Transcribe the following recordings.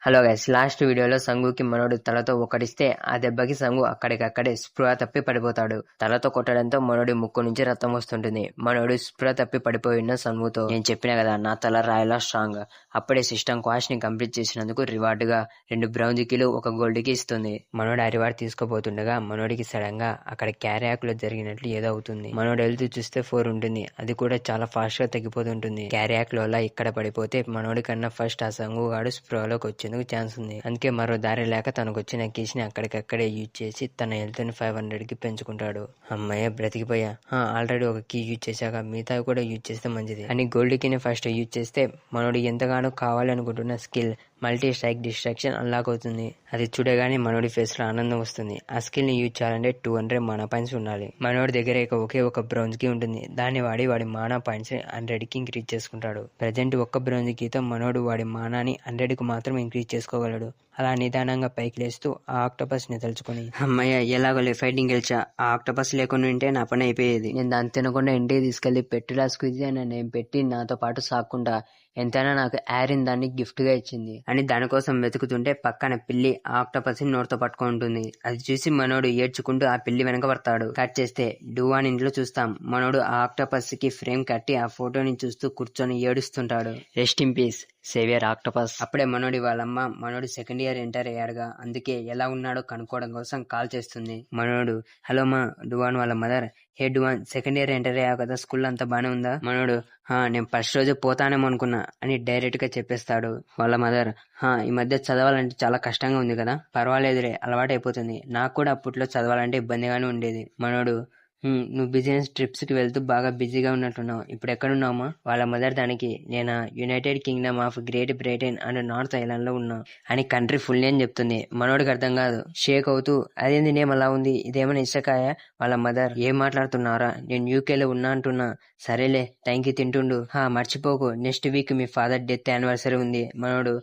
Hello guys, last వీడియోలో సంగుకి మనోడు తలతో ఒకటిస్తే ఆ దెబ్బకి సంగు అక్కడికక్కడే స్పృహ తప్పి పడిపోతాడు. తలతో కొట్టడంతో మనోడి ముక్కు నుంచి రక్తం వస్తుంటుంది. మనోడు స్పృహ తప్పి పడిపోయిన సంగుతో, నేను చెప్పిన కదా నా తల రాయలా స్ట్రాంగ్. అప్పుడే సిస్టమ్ క్వాష్ ని కంప్లీట్ చేసినందుకు రివార్డ్ గా 2 బ్రౌన్ కిలు 1 గోల్డ్ కి ఇస్తుంది. మనోడు ఆ రివార్డ్ తీసుకోబోతుండగా మనోడికి సడన్ గా అక్కడ క్యారియాక్ లో జరిగినట్లు ఏదో అవుతుంది. మనోడు వెళ్తూ చూస్తే 4 ఉంటుంది. అది కూడా చాలా ఫాస్ట్ గా తగ్గిపోతుంటుంది. క్యారియాక్ లో ఇక్కడ పడిపోతే మనోడి కన్నా ఫస్ట్ ఆ సంగు గాడు స్పృహలోకి వచ్చేందుకు ఛాన్స్ ఉంది. అందుకే మరో దారి లేక తనకు వచ్చిన కీస్ ని అక్కడికక్కడే యూజ్ చేసి తన హెల్త్ ని 500 కి పెంచుకుంటాడు. అమ్మాయి బ్రతికిపోయా, ఆల్రెడీ ఒక కీ యూజ్ చేశాక మిగతా కూడా యూజ్ చేస్తే మంచిది అని గోల్డ్ కీని ఫస్ట్ యూజ్ చేస్తే మనోడు ఎంతగానో కావాలనుకుంటున్న skill multi strike distraction unlock అవుతుంది. అది చూడగానే మనోడి ఫేస్ లో ఆనందం వస్తుంది. ఆ స్కిల్ ని యూజ్ చేయాలంటే 200 మానా పాయింట్స్ ఉండాలి. మనోడి దగ్గర ఒకే ఒక బ్రౌన్స్ కి ఉంటుంది. దాన్ని వాడి మానా పాయింట్స్ ని 100 కి ఇంక్రీజ్ చేసుకుంటాడు. ప్రజెంట్ ఒక్క బ్రౌన్స్ కీతో మనోడు వాడి మానాని 100 కు మాత్రం ఇంక్రీజ్ చేసుకోగలడు. అలా నిదానంగా పైకి లేస్తూ ఆ ఆక్టోపస్ ని తలుచుకుని, అమ్మయ్య ఎలాగోలే ఫైటింగ్ గెలిచా, ఆ ఆక్టోపస్ లేకుండా ఉంటే నా పని అయిపోయేది. నేను దాన్ని తినకుండా ఇంటికి తీసుకెళ్లి పెట్టులా స్క్విజ్ అని నేను పెట్టి నాతో పాటు సాక్కుండా ఎంతైనా నాకు ఆరిన్ దాన్ని గిఫ్ట్ గా ఇచ్చింది అని దానికోసం వెతుకుతుంటే పక్కన పిల్లి ఆ ఆక్టోపస్ ని నోటితో పట్టుకుంటుంది. అది చూసి మనోడు ఏడ్చుకుంటూ ఆ పిల్లి వెనక పడతాడు. కట్ చేస్తే డువాన్ ఇంట్లో చూస్తాం. మనోడు ఆ ఆక్టోపస్ కి ఫ్రేమ్ కట్టి ఆ ఫోటోని చూస్తూ కూర్చొని ఏడుస్తుంటాడు. Rest in peace saviour octopus. అప్పుడే మనోడి వాళ్ళమ్మ మనోడు సెకండ్ ఇయర్ ఎంటర్ అయ్యాడుగా, అందుకే ఎలా ఉన్నాడో కనుక్కోవడం కోసం కాల్ చేస్తుంది. మనోడు, హలో మా, డువాన్ వాళ్ళ మదర్. హే డువాన్, సెకండ్ ఇయర్ ఎంటర్ అయ్యావు కదా, స్కూల్ అంతా బానే ఉందా? మనోడు, నేను ఫస్ట్ రోజు పోతానేమో అనుకున్నా అని డైరెక్ట్ గా చెప్పేస్తాడు. వాళ్ళ మదర్, ఈ మధ్య చదవాలంటే చాలా కష్టంగా ఉంది కదా. పర్వాలేదులే, అలవాటు అయిపోతుంది. నాకు కూడా అప్పట్లో చదవాలంటే ఇబ్బందిగానే ఉండేది. మనోడు, నువ్వు బిజినెస్ ట్రిప్స్ కి వెళ్తూ బాగా బిజీగా ఉన్నట్టున్నావు. ఇప్పుడు ఎక్కడున్నావమ్మా? వాళ్ళ మదర్ దానికి, నేను United Kingdom of great Britain and north island లో ఉన్నా అని కంట్రీ ఫుల్ నేమ్ చెప్తుంది. మనోడికి అర్థం కాదు. షేక్ అవుతూ, అదేంది నేమ్ అలా ఉంది, ఇదేమైనా ఇష్టకాయ? వాళ్ళ మదర్, ఏం మాట్లాడుతున్నారా, నేను యూకేలో ఉన్నా అంటున్నా. సరేలే, టైంకి తింటుండు. మర్చిపోకు, నెక్స్ట్ వీక్ మీ ఫాదర్ డెత్ యానివర్సరీ ఉంది. మనోడు,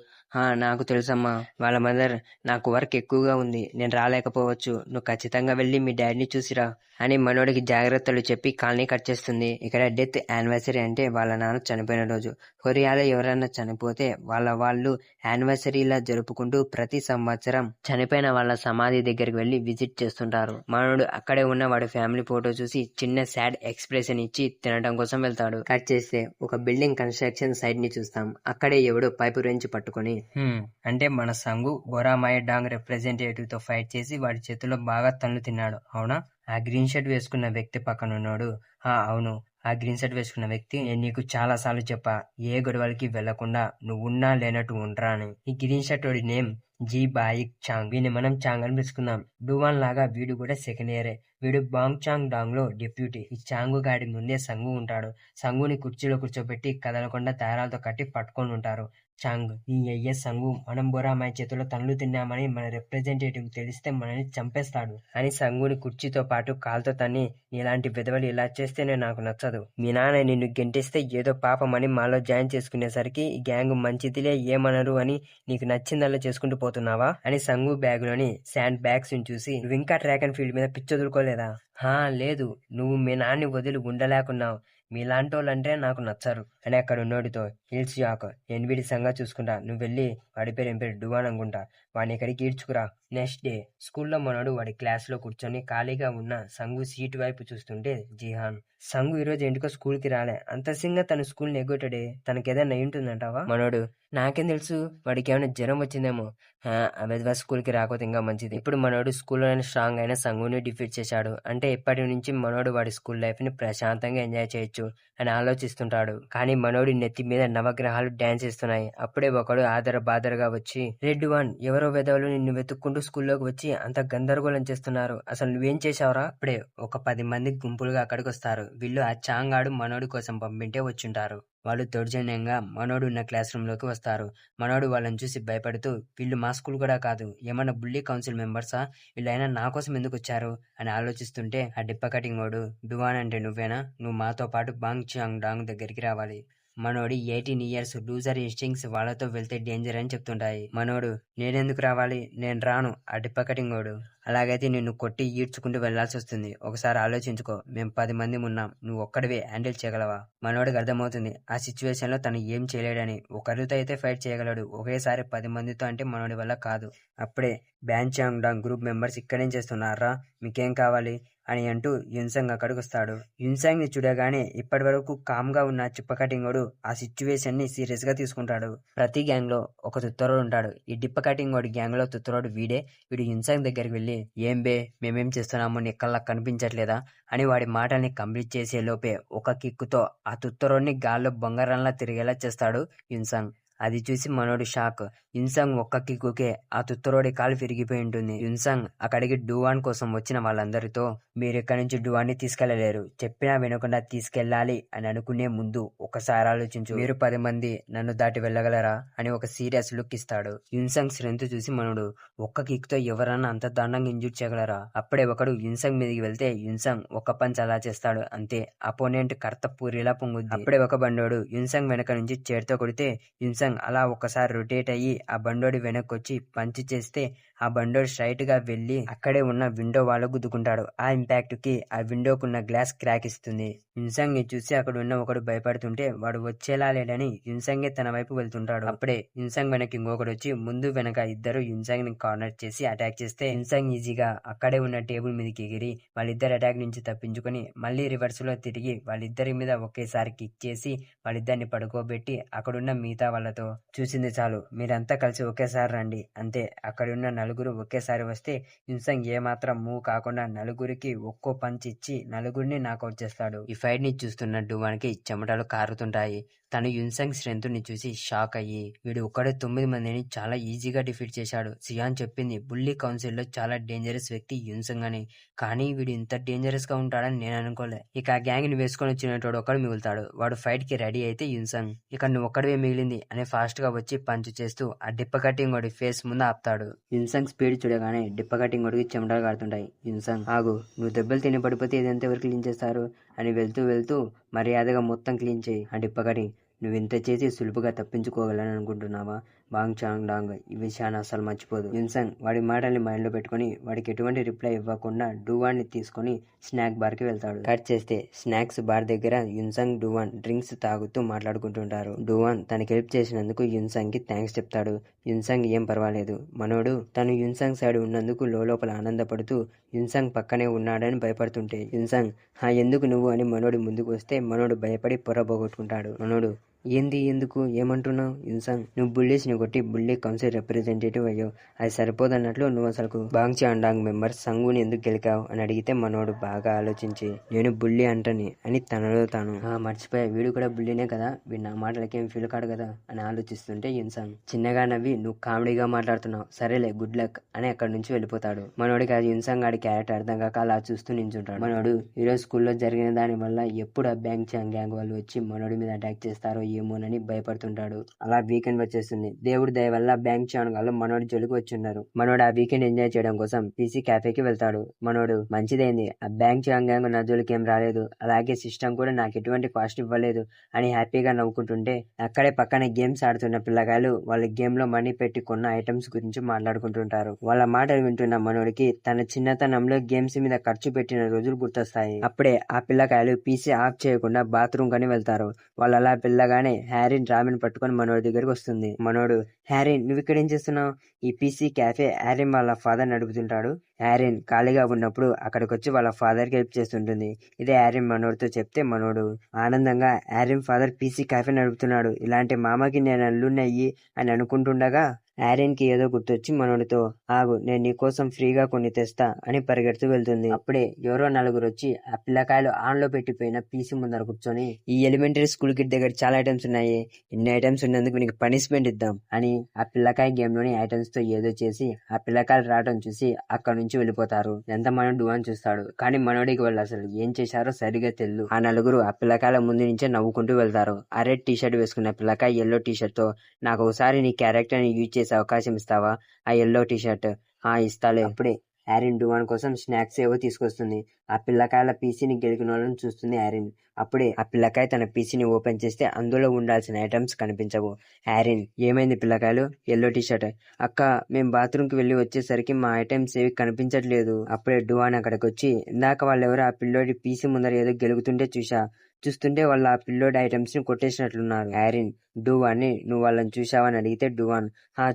నాకు తెలుసమ్మా. వాళ్ళ మదర్, నాకు వర్క్ ఎక్కువగా ఉంది, నేను రాలేకపోవచ్చు. నువ్వు ఖచ్చితంగా వెళ్ళి మీ డాడీని చూసిరా అని మనోడికి జాగ్రత్తలు చెప్పి కాల్ని కట్ చేస్తుంది. ఇక్కడ డెత్ యానివర్సరీ అంటే వాళ్ళ నాన్న చనిపోయిన రోజు. కొరియాలో ఎవరైనా చనిపోతే వాళ్ళు యానివర్సరీలా జరుపుకుంటూ ప్రతి సంవత్సరం చనిపోయిన వాళ్ళ సమాధి దగ్గరికి వెళ్లి విజిట్ చేస్తుంటారు. మనోడు అక్కడే ఉన్న వాడి ఫ్యామిలీ ఫోటో చూసి చిన్న సాడ్ ఎక్స్ప్రెషన్ ఇచ్చి తినడం కోసం వెళ్తాడు. కట్ చేస్తే ఒక బిల్డింగ్ కన్స్ట్రక్షన్ సైట్ ని చూస్తాం. అక్కడే ఎవడో పైపు రేంచి పట్టుకుని, అంటే మన సంగు గోరామాయ డాంగ్ రిప్రజెంటేటివ్ తో ఫైట్ చేసి వాడి చేతిలో బాగా తన్ను తిన్నాడు, అవునా? ఆ గ్రీన్ షర్ట్ వేసుకున్న వ్యక్తి పక్కన ఉన్నాడు. అవును, ఆ గ్రీన్ షర్ట్ వేసుకున్న వ్యక్తి, నేను నీకు చాలా సార్లు చెప్పా ఏ గొడవలకి వెళ్లకుండా నువ్వున్నా లేనట్టు ఉండరా అని. ఈ గ్రీన్ షర్ట్ వాడి నేమ్ జీ బాయిక్ చాంగ్. వీడిని మనం చాంగ్ అని పిలుచుకుందాం. డువాన్ లాగా వీడు కూడా సెకండ్ ఇయరే. వీడు బాంగ్ చాంగ్ డాంగ్ లో డిప్యూటీ. ఈ చాంగు గాడి ముందే సంగు ఉంటాడు. సంగుని కుర్చీలో కూర్చోబెట్టి కదలకుండా దారాలతో కట్టి పట్టుకొని ఉంటారు. చాంగ్, ఈ అయ్యే సంగు, మనం బొరామాయ్ చేతిలో తన్నులు తిన్నామని మన రిప్రజెంటేటివ్ తెలిస్తే మనల్ని చంపేస్తాడు అని సంగుని కుర్చీతో పాటు కాల్తో తన్ని, ఇలాంటి విధవలు ఇలా చేస్తేనే నాకు నచ్చదు. మీ నాన్న నిన్ను గెంటిస్తే ఏదో పాపమని మాలో జాయిన్ చేసుకునేసరికి ఈ గ్యాంగ్ మంచిదిలే ఏమనరు అని నీకు నచ్చిందల్లా చేసుకుంటూ పోతున్నావా అని సంగు బ్యాగ్ లోని శాండ్ బ్యాగ్స్ చూసి, నువ్వు ఇంకా ట్రాక్ అండ్ ఫీల్డ్ మీద పిచ్చొదులుకోలేదా? లేదు, నువ్వు మీ నాన్ని వదిలి ఉండలేకున్నావు. మీలాంటోళ్ళంటే నాకు నచ్చరు అని అక్కడ ఉన్నోడితో, హిల్స్ యాక్, నేను వీడి సంగతి చూసుకుంటా, నువ్వు వెళ్ళి వాడి పేరు ఏం పేరు డువాన్ అనుకుంటా, వాడిని ఇక్కడికి ఈడ్చుకురా. నెక్స్ట్ డే స్కూల్లో మనోడు వాడి క్లాస్ లో కూర్చొని ఖాళీగా ఉన్న సంగు సీట్ వైపు చూస్తుంటే, జీహాన్, సంగు ఈరోజు ఎందుకో స్కూల్ కి రాలే, అంత సింగా తన స్కూల్ ని ఎగ్గొట్టాడే, తనకేదైనా అయ్యుంటుందంటావా? మనోడు, నాకేం తెలుసు, వాడికి ఏమైనా జ్వరం వచ్చిందేమో. ఆ స్కూల్ కి రాకపోతే ఇంకా మంచిది. ఇప్పుడు మనోడు స్కూల్లో స్ట్రాంగ్ అయిన సంగుని డిఫీట్ చేశాడు అంటే ఇప్పటి నుంచి మనోడు వాడి స్కూల్ లైఫ్ ని ప్రశాంతంగా ఎంజాయ్ చేయొచ్చు అని ఆలోచిస్తుంటాడు. కానీ మనోడి నెత్తి మీద నవగ్రహాలు డాన్స్ చేస్తున్నాయి. అప్పుడే ఒకడు బాదరగా వచ్చి, రెడ్ వన్, ఎవరో వెధవలు నిన్ను వెతుక్కుంటూ స్కూల్లోకి వచ్చి అంత గందరగోళం చేస్తున్నారు, అసలు నువ్వేం చేశావురా? అప్పుడే ఒక 10 మంది గుంపులుగా అక్కడికి వస్తారు. వీళ్ళు ఆ చాంగాడు మనోడి కోసం పంపింటే వచ్చుంటారు. వాళ్ళు దౌర్జన్యంగా మనోడు ఉన్న క్లాస్ రూమ్ లోకి వస్తారు. మనోడు వాళ్ళని చూసి భయపడుతూ, వీళ్ళు మా స్కూల్ కూడా కాదు, ఏమన్నా బుల్లీ కౌన్సిల్ మెంబర్సా, వీళ్ళైనా నా కోసం ఎందుకు వచ్చారు అని ఆలోచిస్తుంటే ఆ డిప్ప కటింగ్ వాడు, డువాన్ అంటే నువ్వేనా, నువ్వు మాతో పాటు బాంగ్ చాంగ్ డాంగ్ దగ్గరికి రావాలి. మనోడి 18 ఇయర్స్ లూజర్ ఇన్స్టింగ్స్ వాళ్ళతో వెళ్తే డేంజర్ అని చెప్తుంటాయి. మనోడు, నేనెందుకు రావాలి, నేను రాను. ఆ డిప్ప కటింగ్ వాడు, అలాగైతే నిన్ను కొట్టి ఈడ్చుకుంటూ వెళ్లాల్సి వస్తుంది. ఒకసారి ఆలోచించుకో. మేం 10 మంది ఉన్నాం. నువ్వు ఒక్కడివే హ్యాండిల్ చేయగలవా? మనోడికి అర్థమవుతుంది ఆ సిచ్యువేషన్ లో తను ఏం చేయలేడని. ఒకరితో అయితే ఫైట్ చేయగలడు, ఒకేసారి 10 మందితో అంటే మనోడి వల్ల కాదు. అప్పుడే బ్యాన్ చాంగ్ డాంగ్ గ్రూప్ మెంబర్స్ ఇక్కడేం చేస్తున్నారా, మీకేం కావాలి అని అంటూ యున్సంగ్ అక్కడికి వస్తాడు. యున్సంగ్ ని చూడగానే ఇప్పటి వరకు కామ్ గా ఉన్న చిప్పకటింగోడు ఆ సిచ్యువేషన్ ని సీరియస్ గా తీసుకుంటాడు. ప్రతి గ్యాంగ్ లో ఒక తుత్తరోడు ఉంటాడు. ఈ డిప్ప కటింగోడి గ్యాంగ్ లో తుత్తరోడు వీడే. వీడు యున్సంగ్ దగ్గరికి వెళ్ళి, ఏం బే మేమేం చేస్తున్నామో నీ కళ్ళకు కనిపించట్లేదా అని వాడి మాటల్ని కంప్లీట్ చేసే లోపే ఒక కిక్కుతో ఆ తుత్తరోడిని గాల్లో బొంగరంలా తిరిగేలా చేస్తాడు యున్సంగ్. అది చూసి మనోడు షాక్. యున్సంగ్ ఒక్క కిక్కుకే ఆ తుత్తరోడి కాలు విరిగిపోయి ఉంటుంది. యున్సంగ్ అక్కడికి డూవాన్ కోసం వచ్చిన వాళ్ళందరితో, మీరిక్కడి నుంచి డూవాన్ని తీసుకెళ్లలేరు, చెప్పినా వినకుండా తీసుకెళ్లాలి అని అనుకునే ముందు ఒకసారి ఆలోచించు. మీరు 10 మంది నన్ను దాటి వెళ్ళగలరా అని ఒక సీరియస్ లుక్ ఇస్తాడు. యున్సంగ్ స్ట్రెంత్ చూసి మనోడు, ఒక్క కిక్ తో ఎవరన్నా అంత దారుణంగా ఇంజూర్ చేయగలరా? అప్పుడే ఒకడు యున్సంగ్ మీదకి వెళ్తే యున్సంగ్ ఒక్క పంచ్ అలా చేస్తాడు, అంతే అపోనెంట్ కర్త పూరిలా పొంగుద్ది. అప్పుడే ఒక బండోడు యున్సంగ్ వెనక నుంచి చేతితో కొడితే యున్సంగ్ అలా ఒకసారి రొటేట్ అయ్యి ఆ బండోడి వెనక్కొచ్చి పంచ్ చేస్తే ఆ బండోడు స్ట్రైట్ గా వెళ్లి అక్కడే ఉన్న విండో వాళ్ళకు గుద్దుకుంటాడు. ఆ ఇంపాక్ట్ కి ఆ విండోకున్న గ్లాస్ క్రాక్ ఇస్తుంది. యున్సంగ్ ని చూసి అక్కడ ఉన్న ఒకడు భయపడుతుంటే వాడు వచ్చేలా లేడని యున్సంగే తన వైపు వెళ్తుంటాడు. అప్పుడే యున్సంగ్ వెనక్కి ఇంకొకడు వచ్చి ముందు వెనక ఇద్దరు యున్సంగ్ ని కార్నర్ చేసి అటాక్ చేస్తే యున్సంగ్ ఈజీగా అక్కడే ఉన్న టేబుల్ మీదకి ఎగిరి వాళ్ళిద్దరు అటాక్ నుంచి తప్పించుకొని మళ్ళీ రివర్స్ లో తిరిగి వాళ్ళిద్దరి మీద ఒకేసారి కిక్ చేసి వాళ్ళిద్దరిని పడుకోబెట్టి అక్కడున్న మిగతా వాళ్ళతో, చూసింది చాలు, మీరంతా కలిసి ఒకేసారి రండి, అంతే. అక్కడున్న నలుగురు ఒకేసారి వస్తే యున్సంగ్ ఏమాత్రం మూవ్ కాకుండా నలుగురికి ఒక్కో పంచ్ ఇచ్చి నలుగురిని నాకౌట్ చేస్తాడు. ఈ ఫైట్ ని చూస్తున్న డూవాన్కి చెమటలు కారుతుంటాయి. తను యున్సంగ్ స్ట్రెంత్ ని చూసి షాక్ అయ్యి, వీడు ఒక్కడే 9 మందిని చాలా ఈజీగా డిఫీట్ చేశాడు. సియాన్ చెప్పింది బుల్లీ కౌన్సిల్ లో చాలా డేంజరస్ వ్యక్తి యున్సంగ్ అని, కానీ వీడు ఇంత డేంజరస్ గా ఉంటాడని నేను అనుకోలే. ఇక ఆ గ్యాంగ్ ని వేసుకొని వచ్చినట్టు ఒకడు మిగులుతాడు. వాడు ఫైట్ కి రెడీ అయితే యున్సంగ్, ఇక నువ్వు ఒక్కడివే మిగిలింది అని ఫాస్ట్ గా వచ్చి పంచ్ చేస్తూ ఆ డిప్ప కటింగ్ వాడి ఫేస్ ముందు ఆపుతాడు. యున్సంగ్ స్పీడ్ చూడగానే డిప్ప కటింగ్ వాడికి చెమటలు కారుతుంటాయి. యున్సంగ్, ఆగు, నువ్వు దెబ్బలు తిని పడిపోతే ఇదంతా ఎవరు క్లీన్ చేస్తారు అని వెళ్తూ మర్యాదగా మొత్తం క్లీన్ చేయి. ఆ డిప్ప కటింగ్, నువ్వు ఇంత చేసి సులువుగా తప్పించుకోగలని అనుకుంటున్నావా? బాంగ్ చాంగ్ డాంగ్ ఈ విషయాన్ని అసలు మర్చిపోదు. యున్సంగ్ వాడి మాటల్ని మైండ్ లో పెట్టుకుని వాడికి ఎటువంటి రిప్లై ఇవ్వకుండా డూవాన్ ని తీసుకుని స్నాక్ బార్ కి వెళ్తాడు. కట్ చేస్తే స్నాక్స్ బార్ దగ్గర యున్సంగ్ డూవాన్ డ్రింక్స్ తాగుతూ మాట్లాడుకుంటుంటారు. డూవాన్ తనకి హెల్ప్ చేసినందుకు యున్సంగ్ కి థ్యాంక్స్ చెప్తాడు. యున్సంగ్ ఏం పర్వాలేదు. మనోడు తను యున్సంగ్ సైడ్ ఉన్నందుకు లోపల ఆనందపడుతూ యున్సంగ్ పక్కనే ఉన్నాడని భయపడుతుంటే యున్సంగ్, ఎందుకు నువ్వు అని మనోడి ముందుకు వస్తే మనోడు భయపడి పొరబోగొట్టుకుంటాడు. మనోడు, ఏంది ఎందుకు ఏమంటున్నావు? యున్సంగ్, నువ్వు బుల్లీస్ ని కొట్టి బుల్లీ కౌన్సిల్ రిప్రజెంటేటివ్ అయ్యావు, అది సరిపోదన్నట్లు నువ్వు అసలు బాంగ్ చాండాంగ్ మెంబర్ సంగుని ఎందుకు గెలికావు అని అడిగితే మనోడు బాగా ఆలోచించి, నేను బుల్లీ అంటని అని తనలో తాను, మర్చిపోయా, వీడు కూడా బుల్లీనే కదా, వీడు నా మాటలకేం ఫీల్ కాడు కదా అని ఆలోచిస్తుంటే యున్సంగ్ చిన్నగా నవ్వి, నువ్వు కామెడీగా మాట్లాడుతున్నావు, సరేలే గుడ్ లక్ అని అక్కడి నుంచి వెళ్ళిపోతాడు. మనోడికి అది యున్సంగ్ ఆడి క్యారెక్టర్ అర్థం కాక అలా చూస్తూ నించుంటాడు. మనోడు ఈరోజు స్కూల్లో జరిగిన దాని వల్ల ఎప్పుడు ఆ బ్యాంక్ చాంగ్ గ్యాంగ్ వాళ్ళు వచ్చి మనోడి మీద అటాక్ చేస్తారో ఏమోనని భయపడుతుంటాడు. అలా వీకెండ్ వచ్చేస్తుంది. దేవుడి దయ వల్ల బ్యాంక్ చాంగ్ వాళ్ళు మనోడి జోలికి వచ్చున్నారు. మనోడు ఆ వీకెండ్ ఎంజాయ్ చేయడం కోసం పీసీ క్యాఫేకి వెళ్తాడు. మనోడు, మంచిదైంది, ఆ బ్యాంక్ చాంగ్ గ్యాంగ్ నా జోలికి ఏం రాలేదు, అలాగే సిస్టమ్ కూడా నాకు ఎటువంటి కాస్ట్ ఇవ్వలేదు అని హ్యాపీగా నవ్వుకుంటుంటే అక్కడే పక్కన గేమ్స్ ఆడుతున్న పిల్లగాళ్ళు వాళ్ళ గేమ్ లో మనీ పెట్టి కొన్న ఐటమ్స్ గురించి మాట్లాడుకుంటుంటారు. వాళ్ళ మాటలు వింటున్న మనోడికి తన చిన్నతనంలో గేమ్స్ మీద ఖర్చు పెట్టిన రోజులు గుర్తొస్తాయి. అప్పుడే ఆ పిల్లకాయలు పీసీ ఆఫ్ చేయకుండా బాత్రూమ్ కని వెళ్తారు. వాళ్ళు అలా పిల్లగానే హ్యారీన్ రామిన్ పట్టుకొని మనోడి దగ్గరికి వస్తుంది. మనోడు, హ్యారీన్ నువ్వు ఇక్కడ ఏం చేస్తున్నావు? ఈ పీసీ క్యాఫే హ్యారీన్ వాళ్ళ ఫాదర్ నడుపుతుంటాడు. హ్యారీన్ ఖాళీగా ఉన్నప్పుడు అక్కడికి వచ్చి వాళ్ళ ఫాదర్ కి హెల్ప్ చేస్తుంటుంది. ఇదే హ్యారీన్ మనోడితో చెప్తే మనోడు ఆనందంగా, హ్యారీన్ ఫాదర్ పీసీ క్యాఫే నడుపుతున్నాడు, ఇలాంటి మామకి నేను అల్లున్నయ్యి అని అనుకుంటుండగా హ్యారీన్ కి ఏదో గుర్తొచ్చి మనోడితో, ఆగు, నేను నీకోసం ఫ్రీగా కొన్ని తెస్తా అని పరిగెడుతూ వెళ్తుంది. అప్పుడే ఎవరో నలుగురు వచ్చి ఆ పిల్లకాయలు ఆన్ లో పెట్టిపోయిన పీసీ ముందర కూర్చొని, ఈ ఎలిమెంటరీ స్కూల్ కిడ్ దగ్గర చాలా ఐటమ్స్ ఉన్నాయి, ఇన్ని ఐటమ్స్ ఉన్నందుకు నీకు పనిష్మెంట్ ఇద్దాం అని ఆ పిల్లకాయ గేమ్ లోని ఐటమ్స్ తో ఏదో చేసి ఆ పిల్లకాయలు రావడం చూసి అక్కడ నుంచి వెళ్ళిపోతారు. ఎంత మనోడు డూవాన్ చూస్తాడు, కానీ మనోడికి వాళ్ళు అసలు ఏం చేశారో సరిగా తెలియదు. ఆ నలుగురు ఆ పిల్లకాయల ముందు నుంచే నవ్వుకుంటూ వెళ్తారు. ఆ రెడ్ టీ షర్ట్ వేసుకున్న పిల్లకాయ ఎల్లో టీ షర్ట్ తో, నాకు ఒకసారి నీ క్యారెక్టర్ ని యూజ్ చేసే అవకాశం ఇస్తావా? ఆ ఎల్లో టీ షర్ట్, ఇస్తాలే. అప్పుడే యారిన్ డువాన్ కోసం స్నాక్స్ ఏవో తీసుకొస్తుంది. ఆ పిల్లకాయల పీసీని గెలికిన వాళ్ళని చూస్తుంది యారిన్. అప్పుడే ఆ పిల్లకాయ తన పీసీని ఓపెన్ చేస్తే అందులో ఉండాల్సిన ఐటమ్స్ కనిపించవు. యారిన్, ఏమైంది పిల్లకాయలు? Yellow T-shirt. అక్క, మేము బాత్రూమ్కి వెళ్ళి వచ్చేసరికి మా ఐటమ్స్ ఏవి కనిపించట్లేదు. అప్పుడే డువాన్ అక్కడికి వచ్చి, ఇందాక వాళ్ళెవరో ఆ పిల్లోడి పీసీ ముందర ఏదో గెలుగుతుంటే చూస్తుంటే వాళ్ళు ఆ పిల్లోడి ఐటమ్స్ ని కొట్టేసినట్లున్నారు. యారిన్ డువాన్ని, నువ్వు వాళ్ళని చూసావని అడిగితే డువాన్,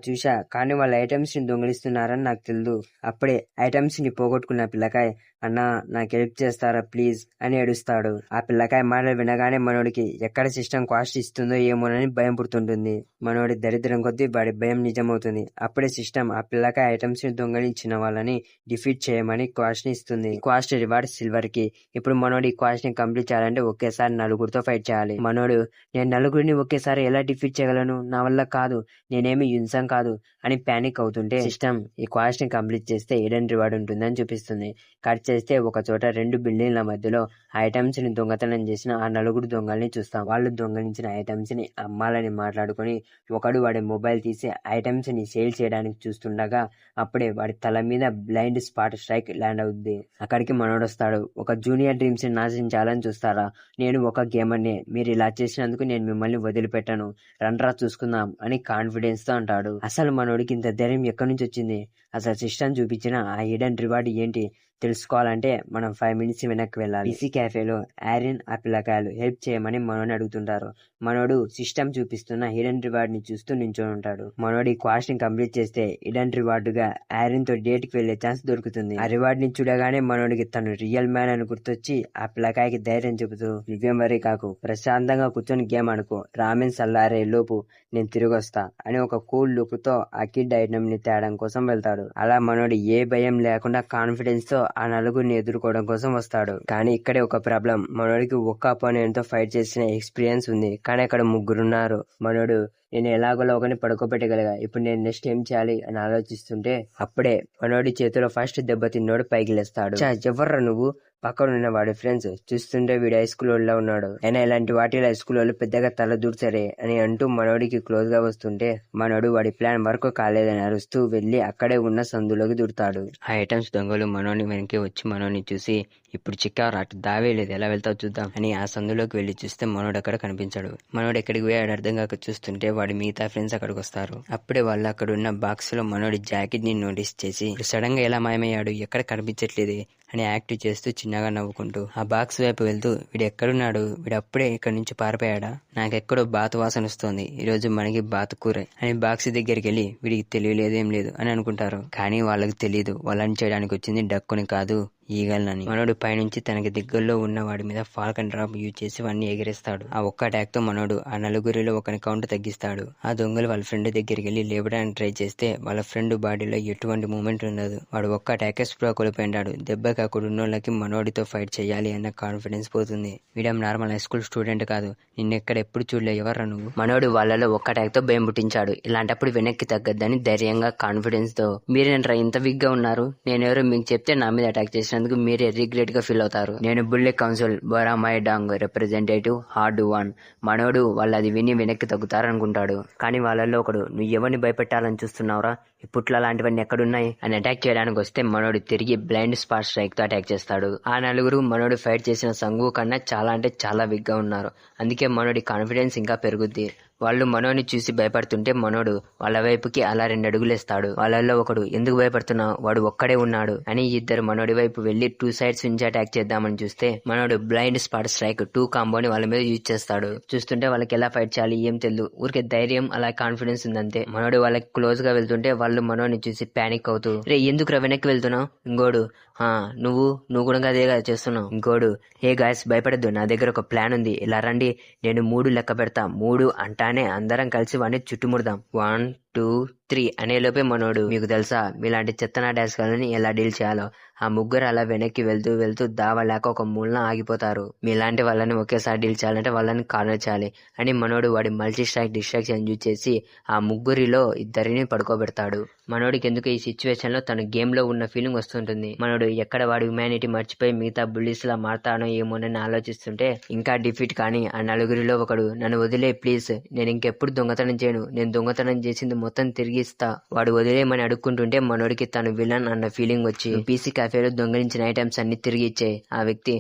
చూసా, కానీ వాళ్ళ ఐటమ్స్ ని దొంగిలిస్తున్నారని నాకు తెలియదు. అప్పుడే ఐటమ్స్ ని పోగొట్టుకున్న పిల్లకాయ, అన్నా నాకు హెల్ప్ చేస్తారా ప్లీజ్ అని ఏడుస్తాడు. ఆ పిల్లకాయ మాటలు వినగానే మనోడికి ఎక్కడ సిస్టమ్ కాస్ట్ ఇస్తుందో ఏమోనని భయం పుడుతుంటుంది. మనోడి దరిద్రం కొద్దీ వాడి భయం నిజమవుతుంది. అప్పుడే సిస్టమ్ ఆ పిల్లకాయ ఐటమ్స్ ని దొంగిలించిన వాళ్ళని డిఫీట్ చేయమని క్వాస్ట్ ని ఇస్తుంది. క్వాస్ట్ రివార్డ్ సిల్వర్ కి. ఇప్పుడు మనోడి క్వాస్ట్ ని కంప్లీట్ చేయాలంటే ఒకేసారి నలుగురితో ఫైట్ చేయాలి. మనోడు, నేను నలుగురిని ఒకేసారి ఎలా డిఫీట్ చేయగలను? నా వల్ల కాదు, నేనేమి యున్సం కాదు అని ప్యానిక్ అవుతుంటే సిస్టమ్ ఈ క్వాస్ట్ ని కంప్లీట్ చేస్తే హిడెన్ రివార్డ్ ఉంటుందని చూపిస్తుంది. కట్ చేస్తే ఒక చోట 2 బిల్డింగ్ల మధ్యలో ఐటమ్స్ ని దొంగతనం చేసిన ఆ నలుగురు దొంగల్ని చూస్తాం. వాళ్ళు దొంగలించిన ఐటమ్స్ ని అమ్మాలని మాట్లాడుకుని ఒకడు వాడి మొబైల్ తీసి ఐటమ్స్ ని సేల్ చేయడానికి చూస్తుండగా అప్పుడే వాడి తల మీద బ్లైండ్ స్పాట్ స్ట్రైక్ ల్యాండ్ అవుద్ది. అక్కడికి మనోడు వస్తాడు. ఒక జూనియర్ డ్రీమ్స్ ని నాశించాలని చూస్తారా? నేను ఒక గేమర్ని, మీరు ఇలా చేసినందుకు నేను మిమ్మల్ని వదిలిపెట్టను, రండ్రా చూసుకుందాం అని కాన్ఫిడెన్స్ తో అంటాడు. అసలు మనోడికి ఇంత ధైర్యం ఎక్కడి నుంచి వచ్చింది? అసలు సిస్టమ్ చూపించిన ఆ హిడెన్ రివార్డ్ ఏంటి తెలుసుకోవాలంటే మనం 5 minutes వెనక్కి వెళ్ళాలి. పీసీ క్యాఫేలో యారిన్ ఆ పిల్లకాయలు హెల్ప్ చేయమని మనోడిని అడుగుతుంటారు. మనోడు సిస్టమ్ చూపిస్తున్న హిడెన్ రివార్డ్ ని చూస్తూ నించొని ఉంటాడు. మనోడి క్వాస్ట్ ని కంప్లీట్ చేస్తే హిడెన్ రివార్డ్ గా యారిన్ తో డేట్ కి వెళ్లే ఛాన్స్ దొరుకుతుంది. ఆ రివార్డ్ ని చూడగానే మనోడికి తను రియల్ మ్యాన్ అని గుర్తొచ్చి ఆ పిల్లకాయకి ధైర్యం చెబుతూ, నువ్వేం వరీ కాకు, ప్రశాంతంగా కూర్చొని గేమ్ అనుకో, రామెన్ చల్లారే లోపు నేను తిరిగి వస్తా అని ఒక కూల్ లుక్ తో ఆ కిడ్ ఐటమ్ ని తేడం కోసం వెళ్తాడు. అలా మనోడు ఏ భయం లేకుండా కాన్ఫిడెన్స్ తో ఆ నలుగురిని ఎదుర్కోవడం కోసం వస్తాడు. కానీ ఇక్కడే ఒక ప్రాబ్లం. మనోడికి ఒక్క అపోనెంట్ తో ఫైట్ చేసిన ఎక్స్పీరియన్స్ ఉంది, కానీ అక్కడ 3 ఉన్నారు. మనోడు, నేను ఎలాగోలా ఒకని పడుకోబెట్టగలిగా, ఇప్పుడు నేను నెక్స్ట్ ఏం చేయాలి అని ఆలోచిస్తుంటే అప్పుడే మనోడి చేతిలో ఫస్ట్ దెబ్బ తిన్నోడు పైకి లేస్తాడు. ఎవర్రా నువ్వు? పక్కన ఉన్న వాడి ఫ్రెండ్స్ చూస్తుంటే వీడు హై స్కూల్ వాళ్ళ ఉన్నాడు, అయినా ఇలాంటి వాటిలో హై స్కూల్ వాళ్ళు పెద్దగా తల దూర్చరే అని అంటూ మనోడికి క్లోజ్ గా వస్తుంటే మనోడు వాడి ప్లాన్ వర్క్ కాలేదని అరుస్తూ వెళ్లి అక్కడే ఉన్న సందులోకి దూరుతాడు. ఆ ఐటమ్స్ దొంగలు మనోని వెనక్కి వచ్చి మనోని చూసి, ఇప్పుడు చిక్కారు, అటు దావే లేదు, ఎలా వెళ్తావు చూద్దాం అని ఆ సందులోకి వెళ్లి చూస్తే మనోడు అక్కడ కనిపించాడు. మనోడు ఎక్కడికి పోయాడు అర్థం కాక చూస్తుంటే వాడి మిగతా ఫ్రెండ్స్ అక్కడికి వస్తారు. అప్పుడే వాళ్ళు అక్కడ ఉన్న బాక్స్ లో మనోడి జాకెట్ ని నోటీస్ చేసి, సడన్ గా ఎలా మాయమయ్యాడు, ఎక్కడ కనిపించట్లేదు అని యాక్ట్ చేస్తూ చిన్నగా నవ్వుకుంటూ ఆ బాక్స్ వైపు వెళ్తూ, వీడు ఎక్కడున్నాడు, వీడు అప్పుడే ఇక్కడ నుంచి పారిపోయాడా, నాకెక్కడో బాతు వాసన వస్తోంది, ఈరోజు మనకి బాతు కూరే అని బాక్స్ దగ్గరికి వెళ్ళి వీడికి తెలియలేదేం లేదు అని అనుకుంటారు. కానీ వాళ్ళకి తెలియదు వాళ్ళని చేయడానికి వచ్చింది డక్కుని కాదు, ఈగల్నని. మనోడు పైనుంచి తనకి దగ్గరలో ఉన్న వాడి మీద ఫాల్కన్ డ్రాప్ యూజ్ చేసి వాడిని ఎగిరేస్తాడు. ఆ ఒక్క అటాక్ తో మనోడు ఆ నలుగురిలో ఒకని కౌంట్ తగ్గిస్తాడు. ఆ దొంగలు వాళ్ళ ఫ్రెండ్ దగ్గరికి వెళ్ళి లేపడానికి ట్రై చేస్తే వాళ్ళ ఫ్రెండ్ బాడీలో ఎటువంటి మూమెంట్ ఉండదు. వాడు ఒక్క అటాకే స్ప్రో కోల్పోయినాడు. దెబ్బకి అక్కడ ఉన్నోళ్ళకి మనోడితో ఫైట్ చేయాలి అన్న కాన్ఫిడెన్స్ పోతుంది. వీడేం నార్మల్ హై స్కూల్ స్టూడెంట్ కాదు, నిన్నెక్కడ ఎప్పుడు చూడలే, ఎవర్రా నువ్వు? మనోడు వాళ్ళలో ఒక్క అటాక్ తో భయం పుట్టించాడు. ఇలాంటప్పుడు వెనక్కి తగ్గద్దని ధైర్యంగా కాన్ఫిడెన్స్ తో, మీరేంట్రా ఇంత వీక్ గా ఉన్నారు, నేనెవరో మీకు చెప్తే నా మీద అటాక్ చేసిన మీరే రిగ్రెట్ గా ఫీల్ అవుతారు. నేను బుల్లెట్ కౌన్సిల్ బొరామాయ్ డాంగ్ రిప్రజెంటేటివ్ హార్డ్ వన్. మనోడు వాళ్ళు అది విని వెనక్కి తగ్గుతారనుకుంటాడు. కానీ వాళ్ళల్లో ఒకడు, నువ్వు ఎవరిని భయపెట్టాలని చూస్తున్నావురా, ఇప్పట్లో అలాంటివన్నీ ఎక్కడున్నాయి అని అటాక్ చేయడానికి వస్తే మనోడు తిరిగి బ్లైండ్ స్పాట్ స్ట్రైక్ తో అటాక్ చేస్తాడు. ఆ నలుగురు మనోడు ఫైట్ చేసిన సంగు కన్నా చాలా అంటే చాలా వీక్ గా ఉన్నారు. అందుకే మనోడి కాన్ఫిడెన్స్ ఇంకా పెరుగుద్ది. వాళ్ళు మనోని చూసి భయపడుతుంటే మనోడు వాళ్ళ వైపుకి అలా 2 అడుగులేస్తాడు. వాళ్ళల్లో ఒకడు, ఎందుకు భయపడుతున్నావు, వాడు ఒక్కడే ఉన్నాడు అని ఇద్దరు మనోడి వైపు వెళ్లి 2 sides నుంచి అటాక్ చేద్దామని చూస్తే మనోడు బ్లైండ్ స్పాట్ స్ట్రైక్ 2 కాంబోని వాళ్ళ మీద యూజ్ చేస్తాడు. చూస్తుంటే వాళ్ళకి ఎలా ఫైట్ చేయాలి ఏం తెలియదు, ఊరికే ధైర్యం అలా కాన్ఫిడెన్స్ ఉందంతే. మనోడు వాళ్ళకి క్లోజ్ గా వెళ్తుంటే వాళ్ళు మనోని చూసి పానిక్ అవుతూ, రే ఎందుకు వెనక్కి వెళ్తున్నావు? ఇంకోడు, నువ్వు కూడా అదే చేస్తున్నావు. ఇంకోడు, హే గాయస్ భయపడద్దు, నా దగ్గర ఒక ప్లాన్ ఉంది, ఇలా రండి, నేను 3 లెక్క పెడతా, 3 అంటానే అందరం కలిసి వాడిని చుట్టుముడదాం, 1 2 3 అనేలోపే మనోడు, మీకు తెలుసా మీలాంటి చెత్తనా డాన్స్ ని ఎలా డీల్ చేయాలో. ఆ ముగ్గురు అలా వెనక్కి వెళ్తూ వెళ్తూ దావలేక ఒక మూలన ఆగిపోతారు. మీలాంటి వాళ్ళని ఒకేసారి డీల్ చేయాలంటే వాళ్ళని కార్నర్ చేయాలి అని మనోడు వాడి మల్టీ స్ట్రైక్ డిస్ట్రాక్షన్ యూజ్ చేసి ఆ ముగ్గురిలో 2 పడుకోబెడతాడు. మనోడికి ఎందుకు ఈ సిచ్యువేషన్ లో తన గేమ్ లో ఉన్న ఫీలింగ్ వస్తుంటుంది. మనోడు ఎక్కడ వాడి హ్యుమానిటీ మర్చిపోయి మిగతా బుల్లీస్ లా మారతానో ఏమోనని ఆలోచిస్తుంటే ఇంకా డిఫీట్ కానీ ఆ నలుగురిలో ఒకడు, నన్ను వదిలే ప్లీజ్, నేను ఇంకెప్పుడు దొంగతనం చేయను, నేను దొంగతనం చేసింది మొత్తం తిరిగి ఇస్తా. వాడు వదిలేయమని అడుక్కుంటుంటే మనోడికి తను విలన్ అన్న ఫీలింగ్ వచ్చి పీసీ కాఫేలో దొంగిలించిన ఐటమ్స్ అన్ని తిరిగి ఇచ్చే. ఆ వ్యక్తి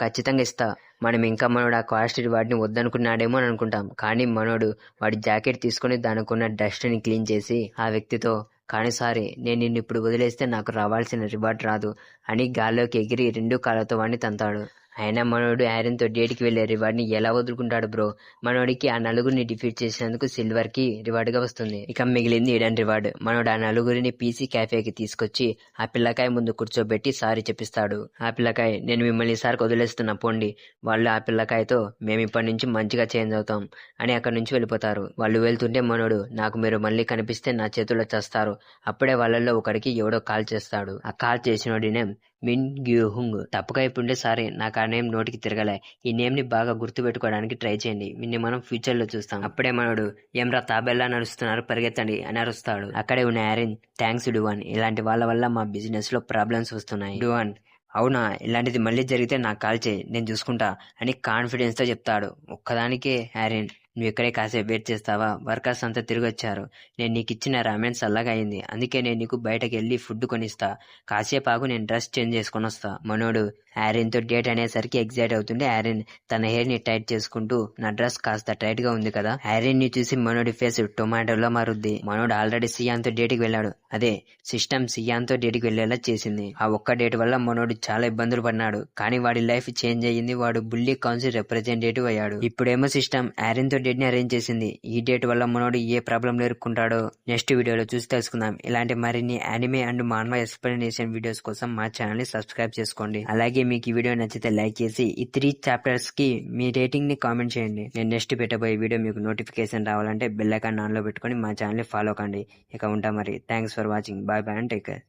ఖచ్చితంగా ఇస్తా. మనం ఇంకా మనోడు ఆ కాస్ట్ వాడిని వద్దనుకున్నాడేమో అని అనుకుంటాం. కానీ మనోడు వాడి జాకెట్ తీసుకుని దానికున్న డస్ట్ ని క్లీన్ చేసి ఆ వ్యక్తితో కానీ సారీ, నేను నిన్ను ఇప్పుడు వదిలేస్తే నాకు రావాల్సిన రివార్డ్ రాదు అని గాల్లోకి ఎగిరి 2 కాళ్ళతో వాడిని తంతాడు. అయినా మనోడు యారెన్తో డేట్కి వెళ్లే రివార్డ్ని ఎలా వదులుకుంటాడు బ్రో? మనోడికి ఆ నలుగురిని డిఫీట్ చేసినందుకు సిల్వర్ కి రివార్డ్ గా వస్తుంది. ఇక మిగిలింది హిడెన్ రివార్డ్. మనోడు ఆ నలుగురిని పీసీ క్యాఫేకి తీసుకొచ్చి ఆ పిల్లకాయ ముందు కూర్చోబెట్టి సారీ చెప్పిస్తాడు. ఆ పిల్లకాయ, నేను మిమ్మల్ని ఈసారికి వదిలేస్తున్నా పోండి. వాళ్ళు ఆ పిల్లకాయతో మేము ఇప్పటి నుంచి మంచిగా చేంజ్ అవుతాం అని అక్కడి నుంచి వెళ్ళిపోతారు. వాళ్ళు వెళ్తుంటే మనోడు, నాకు మీరు మళ్ళీ కనిపిస్తే నా చేతుల్లో చేస్తారు. అప్పుడే వాళ్ళల్లో ఒకడికి ఎవడో కాల్ చేస్తాడు. ఆ కాల్ చేసినోడి నేమ్ మిన్ గ్యూహుంగ్. తప్పుగా ఇప్పుంటే సారీ, నాకు ఆ నేమ్ నోటికి తిరగలే. ఈ నేమ్ ని బాగా గుర్తు పెట్టుకోవడానికి ట్రై చేయండి. వీన్ని మనం ఫ్యూచర్ లో చూస్తాం. అప్పుడే మనోడు, ఏమ్రా తాబెల్లా నడుస్తున్నారు, పరిగెత్తండి అని అరుస్తాడు. అక్కడే ఉన్న యారిన్, థ్యాంక్స్ డువాన్, ఇలాంటి వాళ్ళ వల్ల మా బిజినెస్ లో ప్రాబ్లమ్స్ వస్తున్నాయి. డువాన్, అవునా, ఇలాంటిది మళ్ళీ జరిగితే నాకు కాల్ చేయి, నేను చూసుకుంటా అని కాన్ఫిడెన్స్ తో చెప్తాడు. ఒక్కదానికే యారిన్, నువ్వు ఇక్కడే కాసేపు వెయిట్ చేస్తావా? వర్కర్స్ అంతా తిరిగి వచ్చారు. నేను నీకు ఇచ్చిన రామెన్ చల్లగా అయింది, అందుకే నేను నీకు బయటకు వెళ్ళి ఫుడ్ కొనిస్తా. కాసేపు ఆగు, నేను డ్రెస్ చేంజ్ చేసుకుని వస్తా. మనోడు యారిన్ తో డేట్ అనేసరికి ఎగ్జైట్ అవుతుండే యారిన్ తన హెయిర్ ని టైట్ చేసుకుంటూ, నా డ్రెస్ కాస్త టైట్ గా ఉంది కదా. యారిన్ ని చూసి మనోడి ఫేస్ టొమాటోలో మారుద్ది. మనోడు ఆల్రెడీ సియాన్ తో డేట్కి వెళ్ళాడు. అదే సిస్టమ్ సియాన్ తో డేట్కి వెళ్లేలా చేసింది. ఆ ఒక్క డేట్ వల్ల మనోడు చాలా ఇబ్బందులు పడినాడు. కానీ వాడి లైఫ్ చేంజ్ అయ్యింది. వాడు బుల్లీ కౌన్సిల్ రిప్రజెంటేటివ్ అయ్యాడు. ఇప్పుడేమో సిస్టమ్ యారిన్ తో డేట్ ని అరేంజ్ చేసింది. ఈ డేట్ వల్ల మనోడు ఏ ప్రాబ్లం ఎదుర్కొంటాడో నెక్స్ట్ వీడియోలో చూసి తెలుసుకుందాం. ఇలాంటి మరిన్ని యానిమే అండ్ మాన్వా ఎక్స్ప్లెనేషన్ వీడియోస్ కోసం మా ఛానల్ ని సబ్స్క్రైబ్ చేసుకోండి. అలాగే మీకు ఈ వీడియో నచ్చితే లైక్ చేసి ఈ 3 చాప్టర్స్ కి మీ రేటింగ్ ని కామెంట్ చేయండి. నేను నెక్స్ట్ పెట్టబోయే వీడియో మీకు నోటిఫికేషన్ రావాలంటే బెల్ ఐకాన్ ఆన్ లో పెట్టుకొని మా ఛానల్ ని ఫాలో కండి. ఇక ఉంటా మరి. Thanks for watching. Bye bye and take care.